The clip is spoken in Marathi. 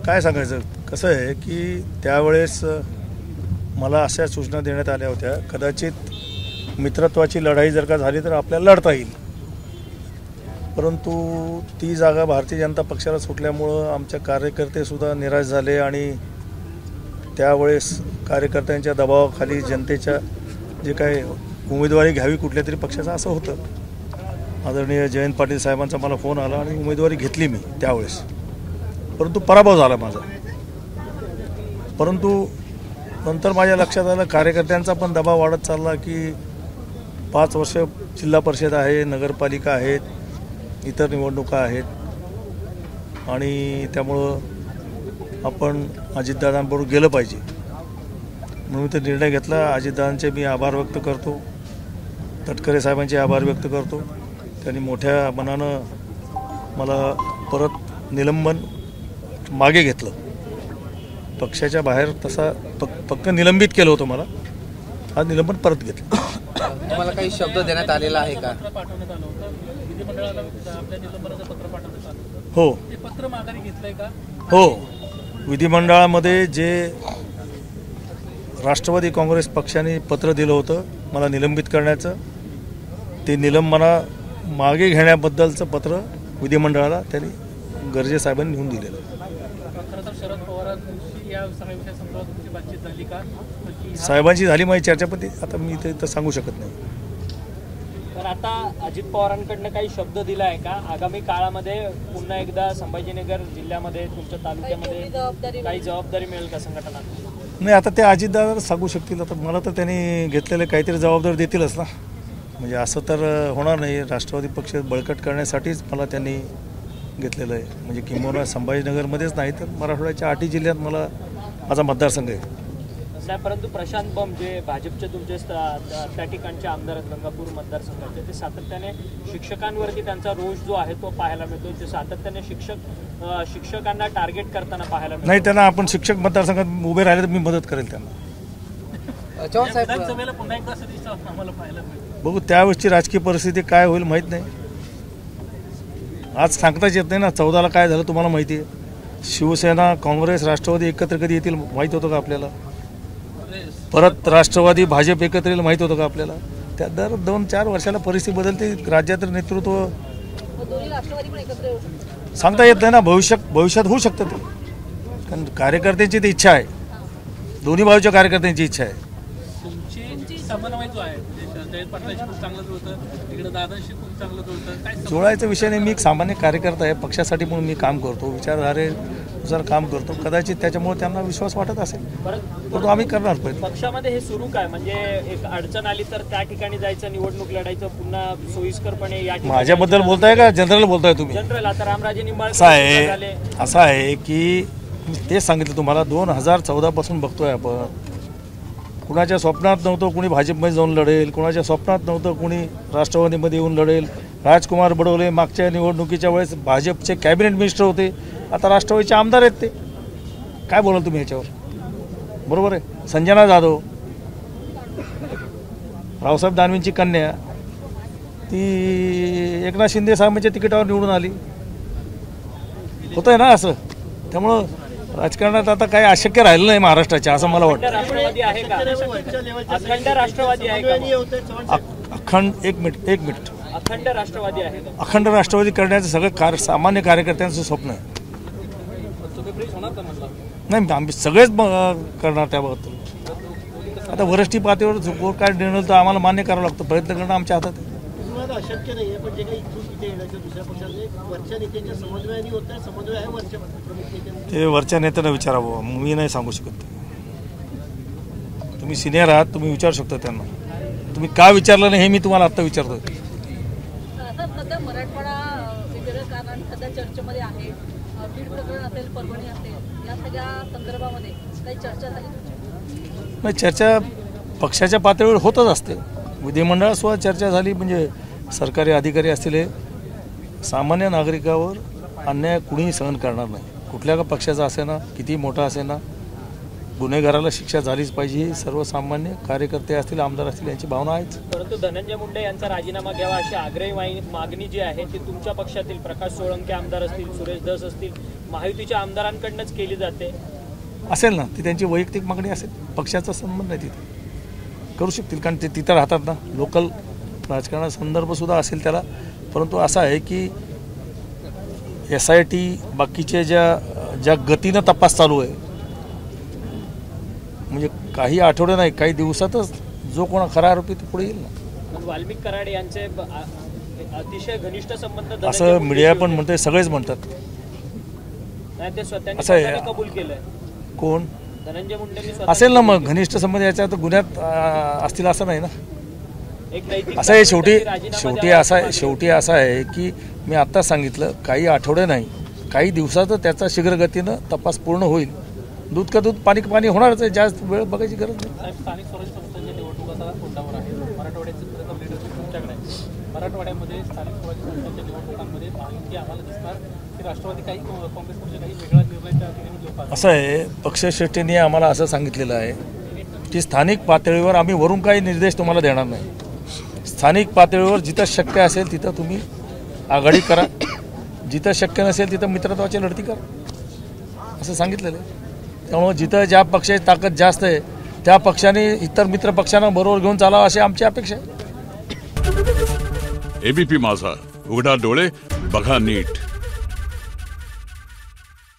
काय सांगायचं, कसं आहे की त्यावेळेस मला अशा सूचना देण्यात आल्या होत्या, कदाचित मित्रत्वाची लढाई जर का झाली तर आपल्याला लढता येईल, परंतु ती जागा भारतीय जनता पक्षाला सुटल्यामुळं आमचे कार्यकर्तेसुद्धा निराश झाले आणि त्यावेळेस कार्यकर्त्यांच्या दबावाखाली जनतेच्या जे काय उमेदवारी घ्यावी कुठल्या तरी पक्षाचं असं होतं. आदरणीय जयंत पाटील साहेबांचा मला फोन आला आणि उमेदवारी घेतली मी त्यावेळेस, परंतु पराभव झाला माझा. परंतु नंतर माझ्या लक्षात आलं कार्यकर्त्यांचा पण दबाव वाढत चालला की 5 वर्ष जिल्हा परिषद आहे, नगरपालिका आहेत, इतर निवडणुका आहेत आणि त्यामुळं आपण अजितदादांबरोबर गेलं पाहिजे म्हणून मी तो निर्णय घेतला. अजितदादांचे मी आभार व्यक्त करतो, तटकरे साहेबांचे आभार व्यक्त करतो. त्यांनी मोठ्या मनानं मला परत निलंबन मागे घेतलं. पक्षाच्या बाहेर तसा फक्त निलंबित केलं होतं मला, आज निलंबन परत घेतलं. तुम्हाला काही शब्द देण्यात आलेला आहे का? हो, हो, विधिमंडळामध्ये जे राष्ट्रवादी काँग्रेस पक्षाने पत्र दिलं होतं मला निलंबित करण्याचं, ते निलंबना मागे घेण्याबद्दलचं पत्र विधिमंडळाला त्यांनी गर्जे साहेबांनी लिहून दिलेलं. साहेबांची झाली माझी चर्चा, पण आता मी ते सांगू शकत नाही. तर आता अजित पवारांकडनं काही शब्द दिला आहे का आगामी काळामध्ये पुन्हा एकदा संभाजीनगर जिल्ह्यामध्ये तुमच्या तालुक्यामध्ये काही जबाबदारी मिळेल का संघटना? नाही, आता ते अजितदादा सांगू शकतील. आता मला तर त्यांनी घेतलेले काहीतरी जबाबदारी देतीलच ना. म्हणजे असं तर होणार नाही. राष्ट्रवादी पक्ष बळकट करण्यासाठीच मला त्यांनी घेतलेलं आहे. म्हणजे किंबहुना संभाजीनगरमध्येच नाही तर मराठवाड्याच्या 8 जिल्ह्यात मला माझा मतदारसंघ आहे. नाही, परंतु प्रशांत बंब जे भाजपचे तुमचे त्या ठिकाणचे आमदार आहेत गंगापूर मतदारसंघाचे, ते सातत्याने शिक्षकांवरती त्यांचा रोष जो आहे तो पाहायला मिळतो. ते सातत्याने शिक्षकांना टार्गेट करताना पाहायला मिळतो. नाही, त्यांना आपण शिक्षक मतदारसंघात उभे राहिले तर मी मदत करेल त्यांना. बघू त्यावेळेसची राजकीय परिस्थिती काय होईल माहीत नाही. आज सांगताच येत नाही ना. 14ला काय झालं तुम्हाला माहिती आहे. शिवसेना, काँग्रेस, राष्ट्रवादी एकत्र कधी येतील माहीत होतं का आपल्याला? परत राष्ट्रवादी भाजप एकत्र येईल माहीत होतं का आपल्याला? त्या दर 2-4 वर्षाला परिस्थिती बदलते. राज्याचं नेतृत्व सांगता येत नाही ना. भविष्यात होऊ शकतं ते, कारण कार्यकर्त्यांची ती इच्छा आहे. दोन्ही बाजूच्या कार्यकर्त्यांची इच्छा आहे. जोडायचा विषय नाही. मी एक सामान्य कार्यकर्ता आहे. पक्षासाठी म्हणून मी काम करतो, विचारधारेनुसार काम करतो. कदाचित त्याच्यामुळे त्यांना विश्वास वाटत असेल, परंतु आम्ही करणार पाहिजे. पक्षामध्ये हे सुरू काय म्हणजे एक अडचण आली तर त्या ठिकाणी जायचं, निवडणूक लढायचं, पुन्हा सोयीस्करपणे या माझ्याबद्दल बोलताय का जनरल बोलताय तुम्ही? जनरल. आता रामराजे निंबाळकर असं आहे की तेच सांगितलं तुम्हाला. 2014 पासून बघतोय आपण. कुणाच्या स्वप्नात नव्हतं कुणी भाजपमध्ये जाऊन लढेल, कुणाच्या स्वप्नात नव्हतं कुणी राष्ट्रवादीमध्ये येऊन लढेल. राजकुमार बडोले मागच्या निवडणुकीच्या वेळेस भाजपचे कॅबिनेट मिनिस्टर होते, आता राष्ट्रवादीचे आमदार आहेत. ते काय बोलाल तुम्ही याच्यावर? बरोबर आहे. संजना जाधव, रावसाहेब दानवेंची कन्या, ती एकनाथ शिंदे साहेबांच्या तिकिटावर निवडून आली. होतं आहे ना असं. त्यामुळं राजकारणात आता काही अशक्य राहिलं नाही महाराष्ट्राच्या, असं मला वाटतं. राष्ट्रवादी आहे का? अखंड राष्ट्रवादी आहे का? एक मिनिट अखंड राष्ट्रवादी आहे का? अखंड राष्ट्रवादी करण्याचं सगळं सामान्य कार्यकर्त्यांचं स्वप्न आहे. नाही, आम्ही सगळेच करणार त्याबद्दल. आता वरिष्ठ पातळीवर काय निर्णय तर आम्हाला मान्य करावं लागतं. प्रयत्न करणं आमच्या हातात आहे. अशक्य नाही आहे, पण जे काही इथून तिथे येण्याच्या दुसऱ्या पक्षाचे वरच्या नेत्यांच्या समन्वयाने होत आहे. समन्वय आहे वरच्या ते वरच्या नेत्यांना विचारावं, मी नाही सांगू शकत. तुम्ही सिनियर आहात, तुम्ही विचारू शकता त्यांना. तुम्ही का विचारलं नाही हे मी तुम्हाला आत्ता विचारतोय. सध्या मराठवाडा वेगवेगळ्या कारणाने सध्या चर्चेमध्ये आहे. बीड प्रकरण असेल, परभणी असेल, या सगळ्या संदर्भामध्ये काही चर्चा झाली तुमची? नाही, चर्चा पक्षाच्या पातळीवर होतच असते. विधिमंडळात सुद्धा चर्चा झाली. म्हणजे सरकारी अधिकारी असलेले सामान्य नागरिकावर अन्याय कुणीही सहन करणार नाही. कुठल्या का पक्षाचा असेना, किती मोठा असेना, गुन्हेगाराला शिक्षा झालीच पाहिजे ही सर्वसामान्य कार्यकर्ते असतील, आमदार असतील यांची भावना आहेच. परंतु धनंजय मुंडे यांचा राजीनामा घ्यावा अशी आग्रही मागणी जी आहे ती तुमच्या पक्षातील प्रकाश सोळंके आमदार असतील, सुरेश धस असतील, महायुतीच्या आमदारांकडूनच केली जाते. असेल ना, ती त्यांची वैयक्तिक मागणी असेल, पक्षाचा संबंध नाही. तिथे करू शकतील कारण ते तिथं राहतात ना, लोकल राजकारणाचा संदर्भसुद्धा असेल त्याला. परंतु असं आहे की SIT बाकीचे ज्या गतीनं तपास चालू आहे, म्हणजे काही आठवडे नाही, काही दिवसातच जो कोणा खरा आरोपी तो पुढे येईल ना. वाल्मिक कराड यांचे अतिशय घनिष्ठ संबंध धनंजय असं मुंडे मीडिया शी पण होते. म्हणते, सगळेच म्हणतात. नाही, ते स्वतःने असं आहे. स्वतःने कबूल केलंय. कोण धनंजय मुंडेंनी स्वतः असेल ना, मग घनिष्ठ संबंध याच्यात गुन्ह्यात असतील असं नाही ना. एक नैतिक असं आहे शेवटी राजीनामा शेवटी द्यावा असं आहे असं शेवटी असं आहे की मी आत्ताच सांगितलं, काही आठवडे नाही, काही दिवसातच त्याचा शीघ्रगतीनं तपास पूर्ण होईल. दूध का दूध, पाणी का पाणी होणारच आहे. जास्त वेळ बघायची गरज नाही. स्थानिक स्वराज्य संस्थांच्या निवडणुकाचा तोंडावर आहे. मराठवाड्याचं खरं लीडरशिप तुमच्याकडे आहे. मराठवाड्यामध्ये स्थानिक स्वराज्य संस्थांच्या निवडणुकांमध्ये महायुती आम्हाला दिसणार की राष्ट्रवादी काही काँग्रेस पक्ष काही वेगळा निर्णय त्या ठिकाणी घेऊ पाहतात. असं आहे, पक्षश्रेष्ठींनी आम्हाला असं सांगितलेलं आहे की स्थानिक पातळीवर आम्ही वरून काही निर्देश तुम्हाला देणार नाही. स्थानिक पातळीवर जिथं शक्य असेल तिथं तुम्ही आघाडी करा, जिथं शक्य नसेल तिथं मित्रत्वाची लढती करा असं सांगितलेलं आहे. त्यामुळे जिथं ज्या पक्षाची ताकद जास्त आहे त्या पक्षाने इतर मित्र पक्षांना बरोबर घेऊन चालावं अशी आमची अपेक्षा आहे. ABP माझा, उघडा डोळे बघा नीट.